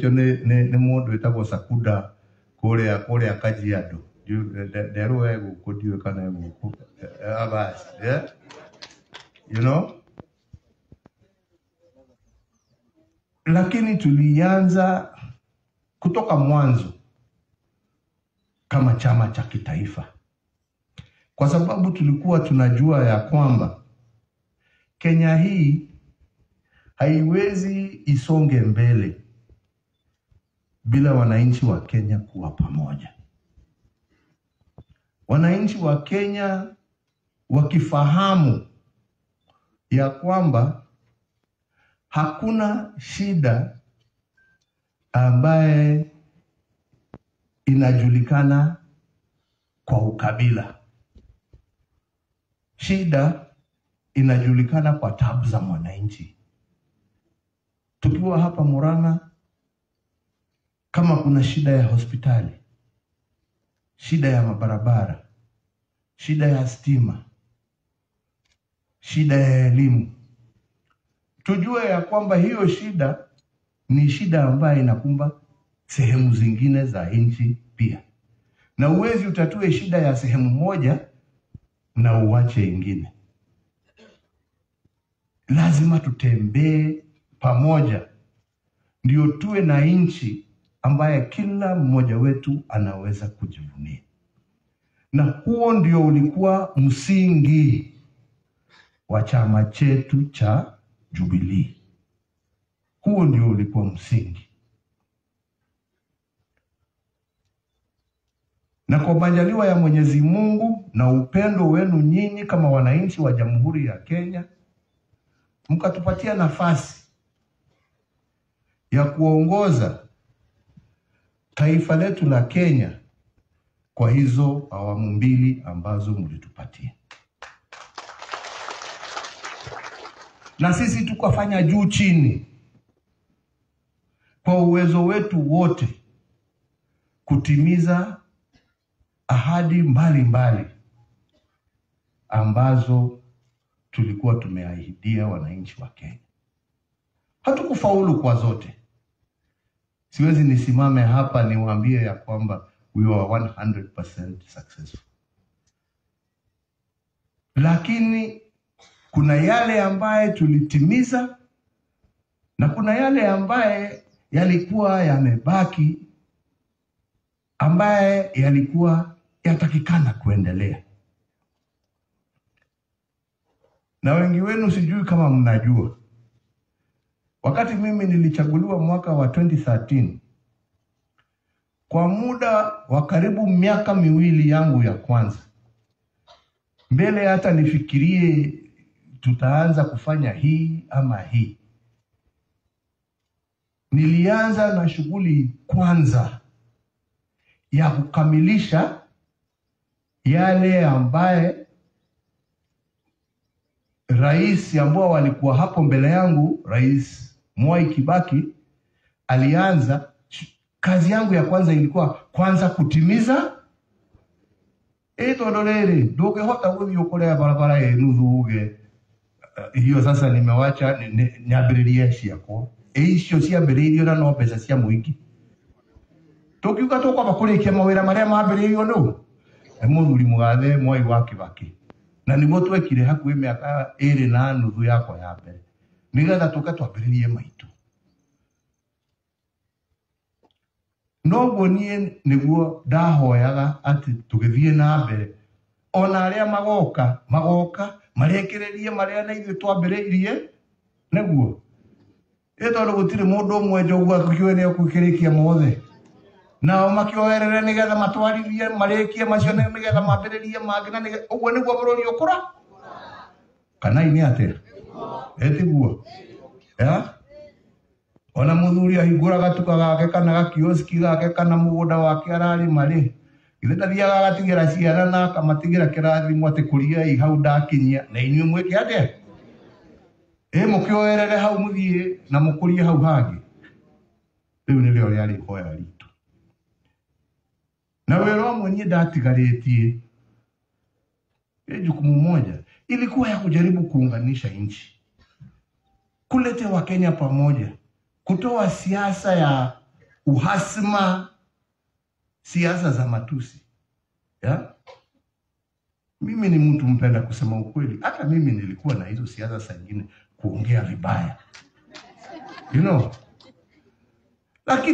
echo ne mundu etagwo Sakuda kule Kajiado ndero ego kodiwe kana ego abas you know. Lakini tulianza kutoka mwanzo kama chama cha kitaifa, kwa sababu tulikuwa tunajua ya kwamba Kenya hii haiwezi isonge mbele bila wananchi wa Kenya kuwa pamoja. Wananchi wa Kenya wakifahamu ya kwamba hakuna shida ambaye inajulikana kwa ukabila. Shida inajulikana kwa tabu za mwananchi. Tukiwa hapa Murang'a, kama kuna shida ya hospitali, shida ya mabarabara, shida ya stima, shida ya elimu, tujue ya kwamba hiyo shida ni shida ambayo inakumba sehemu zingine za nchi pia. Na uwezi utatue shida ya sehemu moja na uache ingine. Lazima tutembee pamoja ndio tuwe na nchi ambaye kila mmoja wetu anaweza kujivunia. Na huo ndio ulikuwa msingi wa chama chetu cha Jubilee. Huo ndio ulikuwa msingi. Na kwa majaliwa ya Mwenyezi Mungu na upendo wenu nyinyi kama wananchi wa Jamhuri ya Kenya, mkatupatia nafasi ya kuongoza taifa letu la Kenya kwa hizo awamu mbili ambazo mlitupatia. Na sisi tukafanya juu chini kwa uwezo wetu wote kutimiza ahadi mbalimbali ambazo tulikuwa tumeahidia wananchi wa Kenya. Hatukufaulu kwa zote. Siwezi nisimame hapa niwaambie ya kwamba we were 100% successful. Lakini kuna yale ambaye tulitimiza na kuna yale ambaye yalikuwa yamebaki, ambaye yalikuwa yatakikana kuendelea. Na wengi wenu sijui kama mnajua, wakati mimi nilichaguliwa mwaka wa 2013, kwa muda wa karibu miaka miwili yangu ya kwanza, mbele hata nifikirie tutaanza kufanya hii ama hii, nilianza na shughuli kwanza ya kukamilisha yale ambaye rais ambao walikuwa hapo mbele yangu, Rais Mwai Kibaki, alianza. Kazi yangu ya kwanza ilikuwa kwanza kutimiza tondorere ndoge hota guthiukorea barabara nuthuge hiyo. Sasa nimewacha nyambiririe ciakwa icio ciambiririo na no mbeca cia muingi. Tukiuga tukwamba kurikia mawira maria mambiririo no muthuri Mugathe Mwai wa Kibaki, na niguo twekire hakuhi miaka 2.5 yakwa ya mbere nigetha tuka twambiririe maitu. Noguo nie niguo ndahoyaga ati tugithie na mbere, ona aria magoka marekererie maria na ithuĩ twambiririe niguo tondu gutire mundu umwe njogu akione akukirikia mothe nao makioerere nigetha matwarithie marekie macio nigetha mambiririe mangi, na uguo niguo bururi ukura kana ini ate etiguo ya. Ona muthuri ahingura gatuka gake kana gakioski gake kana mugunda wake arari mari ithe ndathiaga gatigira ciana na akamatigira kirathimo ati kuriai hau ndakinyia na inyuĩ mwike ate mukioerere hau muthie na mukurie hau hangi. Riu nĩrĩo rĩarĩ ihoya ritũ, na wĩra ũmwe niĩ ndatigarĩtie. Jukumu moja ilikuwa ya kujaribu kuunganisha nchi, kulete Wakenya pamoja, kutoa siasa ya uhasima, siasa za matusi. Ya? Mimi ni mtu mpenda kusema ukweli. Hata mimi nilikuwa na hizo siasa zingine kuongea vibaya. You know? Lakini